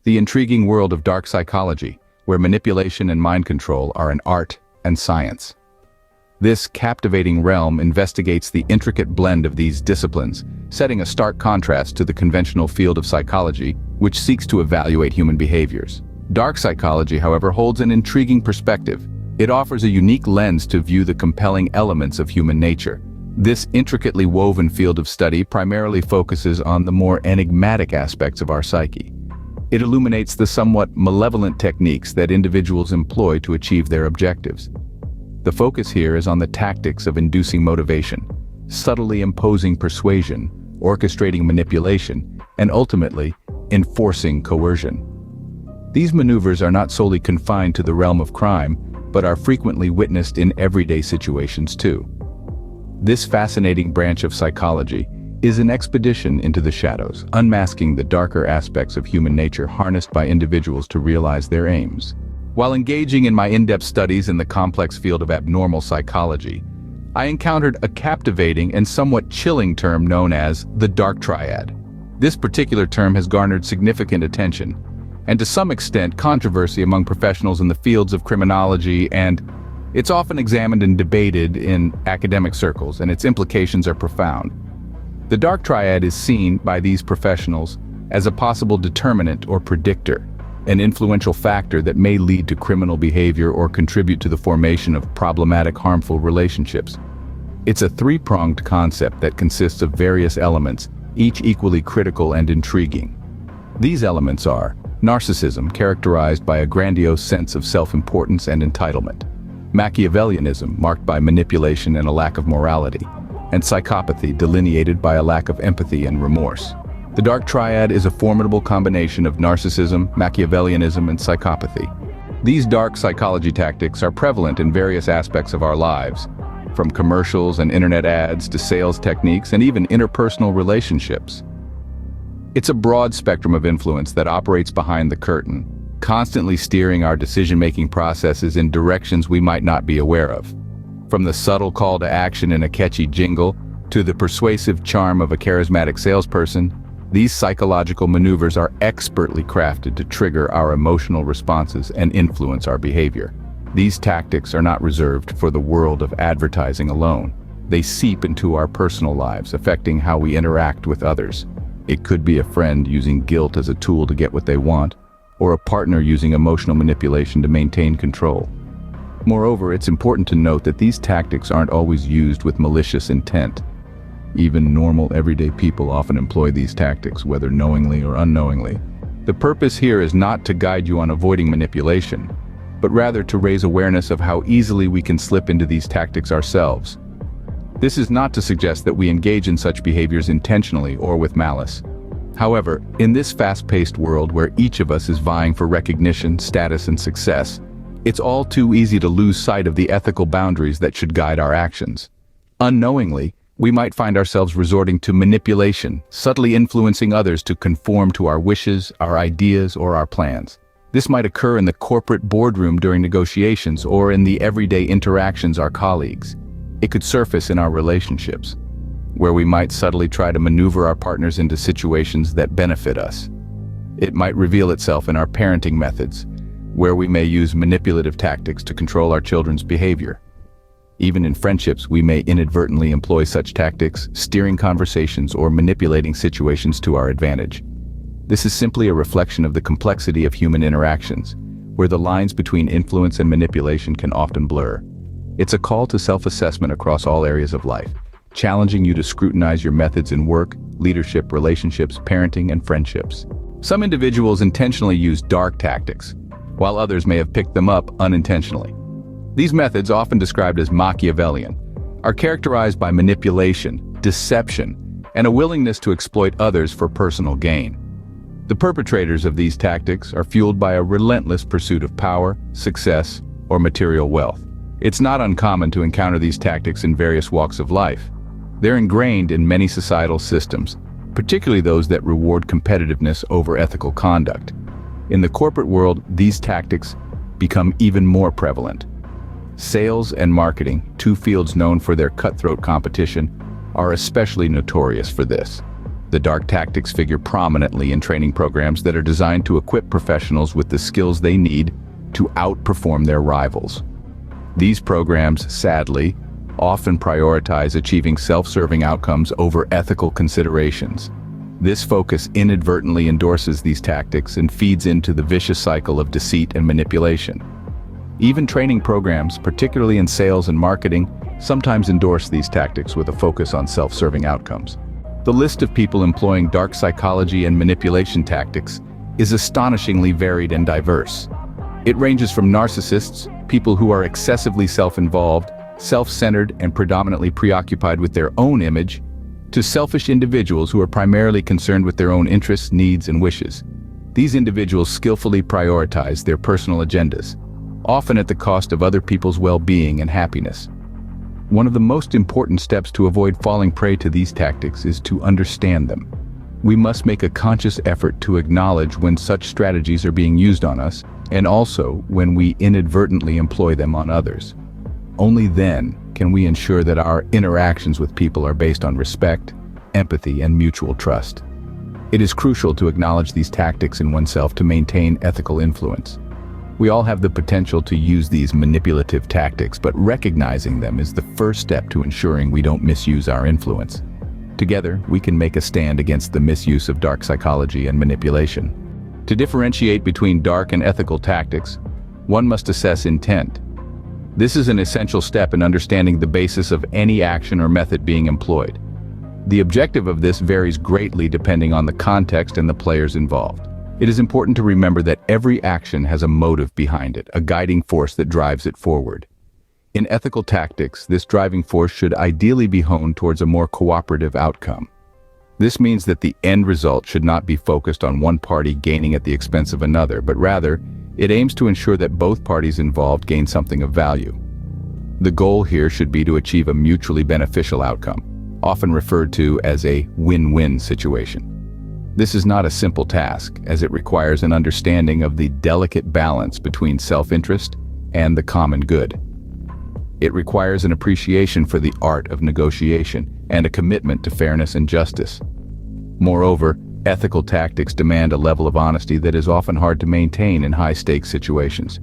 the intriguing world of dark psychology, where manipulation and mind control are an art and science. This captivating realm investigates the intricate blend of these disciplines, setting a stark contrast to the conventional field of psychology, which seeks to evaluate human behaviors. Dark psychology, however, holds an intriguing perspective. It offers a unique lens to view the compelling elements of human nature. This intricately woven field of study primarily focuses on the more enigmatic aspects of our psyche. It illuminates the somewhat malevolent techniques that individuals employ to achieve their objectives. The focus here is on the tactics of inducing motivation, subtly imposing persuasion, orchestrating manipulation, and ultimately, enforcing coercion. These maneuvers are not solely confined to the realm of crime, but are frequently witnessed in everyday situations too. This fascinating branch of psychology is an expedition into the shadows, unmasking the darker aspects of human nature harnessed by individuals to realize their aims. While engaging in my in-depth studies in the complex field of abnormal psychology, I encountered a captivating and somewhat chilling term known as the Dark Triad. This particular term has garnered significant attention, and to some extent controversy among professionals in the fields of criminology, and it's often examined and debated in academic circles, and its implications are profound. The Dark Triad is seen by these professionals as a possible determinant or predictor, an influential factor that may lead to criminal behavior or contribute to the formation of problematic, harmful relationships. It's a three-pronged concept that consists of various elements, each equally critical and intriguing. These elements are narcissism, characterized by a grandiose sense of self-importance and entitlement; Machiavellianism, marked by manipulation and a lack of morality; and psychopathy, delineated by a lack of empathy and remorse. The Dark Triad is a formidable combination of narcissism, Machiavellianism, and psychopathy. These dark psychology tactics are prevalent in various aspects of our lives, from commercials and internet ads to sales techniques and even interpersonal relationships. It's a broad spectrum of influence that operates behind the curtain, constantly steering our decision-making processes in directions we might not be aware of. From the subtle call to action in a catchy jingle to the persuasive charm of a charismatic salesperson, these psychological maneuvers are expertly crafted to trigger our emotional responses and influence our behavior. These tactics are not reserved for the world of advertising alone. They seep into our personal lives, affecting how we interact with others. It could be a friend using guilt as a tool to get what they want, or a partner using emotional manipulation to maintain control. Moreover, it's important to note that these tactics aren't always used with malicious intent. Even normal, everyday people often employ these tactics, whether knowingly or unknowingly. The purpose here is not to guide you on avoiding manipulation, but rather to raise awareness of how easily we can slip into these tactics ourselves. This is not to suggest that we engage in such behaviors intentionally or with malice. However, in this fast-paced world where each of us is vying for recognition, status, and success, it's all too easy to lose sight of the ethical boundaries that should guide our actions. Unknowingly, we might find ourselves resorting to manipulation, subtly influencing others to conform to our wishes, our ideas, or our plans. This might occur in the corporate boardroom during negotiations or in the everyday interactions with our colleagues. It could surface in our relationships, where we might subtly try to maneuver our partners into situations that benefit us. It might reveal itself in our parenting methods, where we may use manipulative tactics to control our children's behavior. Even in friendships, we may inadvertently employ such tactics, steering conversations or manipulating situations to our advantage. This is simply a reflection of the complexity of human interactions, where the lines between influence and manipulation can often blur. It's a call to self-assessment across all areas of life, challenging you to scrutinize your methods in work, leadership, relationships, parenting, and friendships. Some individuals intentionally use dark tactics, while others may have picked them up unintentionally. These methods, often described as Machiavellian, are characterized by manipulation, deception, and a willingness to exploit others for personal gain. The perpetrators of these tactics are fueled by a relentless pursuit of power, success, or material wealth. It's not uncommon to encounter these tactics in various walks of life. They're ingrained in many societal systems, particularly those that reward competitiveness over ethical conduct. In the corporate world, these tactics become even more prevalent. Sales and marketing, two fields known for their cutthroat competition, are especially notorious for this. The dark tactics figure prominently in training programs that are designed to equip professionals with the skills they need to outperform their rivals. These programs, sadly, often prioritize achieving self-serving outcomes over ethical considerations. This focus inadvertently endorses these tactics and feeds into the vicious cycle of deceit and manipulation. Even training programs, particularly in sales and marketing, sometimes endorse these tactics with a focus on self-serving outcomes. The list of people employing dark psychology and manipulation tactics is astonishingly varied and diverse. It ranges from narcissists, people who are excessively self-involved, self-centered, and predominantly preoccupied with their own image, to selfish individuals who are primarily concerned with their own interests, needs, and wishes. These individuals skillfully prioritize their personal agendas, often at the cost of other people's well-being and happiness. One of the most important steps to avoid falling prey to these tactics is to understand them. We must make a conscious effort to acknowledge when such strategies are being used on us, and also when we inadvertently employ them on others. Only then can we ensure that our interactions with people are based on respect, empathy, and mutual trust. It is crucial to acknowledge these tactics in oneself to maintain ethical influence. We all have the potential to use these manipulative tactics, but recognizing them is the first step to ensuring we don't misuse our influence. Together, we can make a stand against the misuse of dark psychology and manipulation. To differentiate between dark and ethical tactics, one must assess intent. This is an essential step in understanding the basis of any action or method being employed. The objective of this varies greatly depending on the context and the players involved. It is important to remember that every action has a motive behind it, a guiding force that drives it forward. In ethical tactics, this driving force should ideally be honed towards a more cooperative outcome. This means that the end result should not be focused on one party gaining at the expense of another, but rather, it aims to ensure that both parties involved gain something of value. The goal here should be to achieve a mutually beneficial outcome, often referred to as a win-win situation. This is not a simple task, as it requires an understanding of the delicate balance between self-interest and the common good. It requires an appreciation for the art of negotiation and a commitment to fairness and justice. Moreover, ethical tactics demand a level of honesty that is often hard to maintain in high-stakes situations.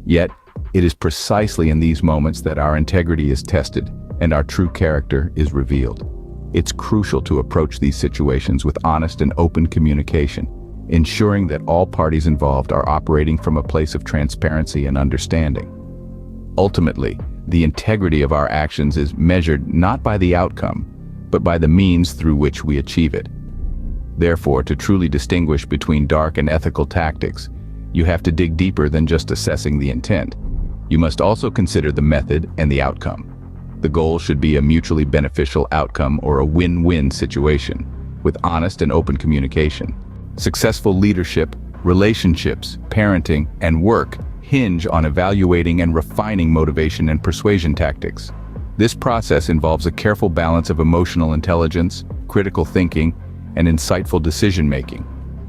Yet, it is precisely in these moments that our integrity is tested and our true character is revealed. It's crucial to approach these situations with honest and open communication, ensuring that all parties involved are operating from a place of transparency and understanding. Ultimately, the integrity of our actions is measured not by the outcome, but by the means through which we achieve it. Therefore, to truly distinguish between dark and ethical tactics, you have to dig deeper than just assessing the intent. You must also consider the method and the outcome. The goal should be a mutually beneficial outcome or a win-win situation, with honest and open communication. Successful leadership, relationships, parenting, and work hinge on evaluating and refining motivation and persuasion tactics. This process involves a careful balance of emotional intelligence, critical thinking, and insightful decision-making.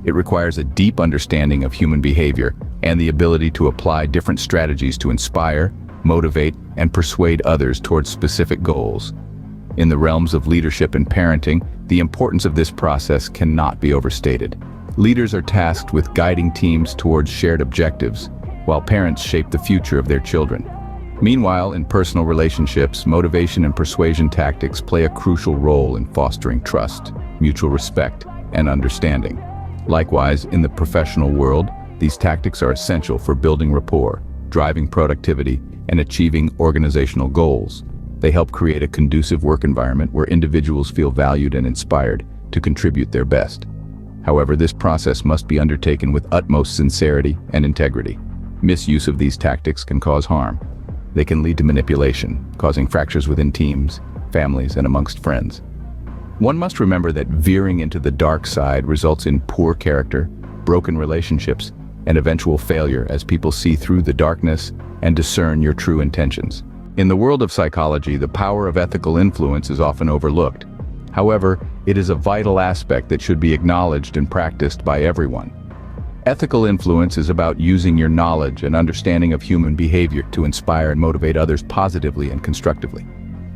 It requires a deep understanding of human behavior and the ability to apply different strategies to inspire, motivate, and persuade others towards specific goals. In the realms of leadership and parenting, the importance of this process cannot be overstated. Leaders are tasked with guiding teams towards shared objectives, while parents shape the future of their children. Meanwhile, in personal relationships, motivation and persuasion tactics play a crucial role in fostering trust, mutual respect, and understanding. Likewise, in the professional world, these tactics are essential for building rapport, driving productivity, and achieving organizational goals. They help create a conducive work environment where individuals feel valued and inspired to contribute their best. However, this process must be undertaken with utmost sincerity and integrity. Misuse of these tactics can cause harm. They can lead to manipulation, causing fractures within teams, families, and amongst friends. One must remember that veering into the dark side results in poor character, broken relationships, and eventual failure as people see through the darkness and discern your true intentions. In the world of psychology, the power of ethical influence is often overlooked. However, it is a vital aspect that should be acknowledged and practiced by everyone. Ethical influence is about using your knowledge and understanding of human behavior to inspire and motivate others positively and constructively.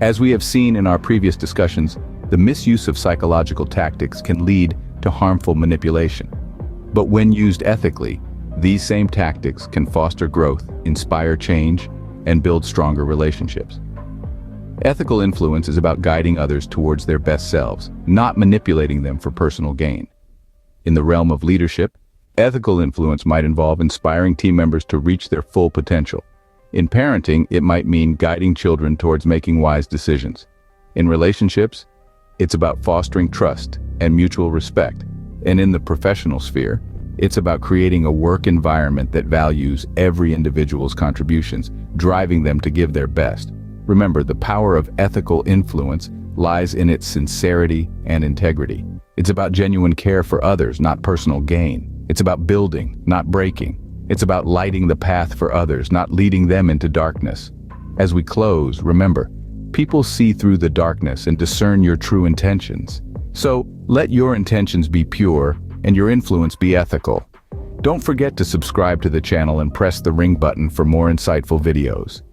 As we have seen in our previous discussions, The misuse of psychological tactics can lead to harmful manipulation. But when used ethically, these same tactics can foster growth, inspire change, and build stronger relationships. Ethical influence is about guiding others towards their best selves, not manipulating them for personal gain. In the realm of leadership, ethical influence might involve inspiring team members to reach their full potential. In parenting, it might mean guiding children towards making wise decisions. In relationships, it's about fostering trust and mutual respect. And in the professional sphere, it's about creating a work environment that values every individual's contributions, driving them to give their best. Remember, the power of ethical influence lies in its sincerity and integrity. It's about genuine care for others, not personal gain. It's about building, not breaking. It's about lighting the path for others, not leading them into darkness. As we close, remember, people see through the darkness and discern your true intentions. So, let your intentions be pure and your influence be ethical. Don't forget to subscribe to the channel and press the ring button for more insightful videos.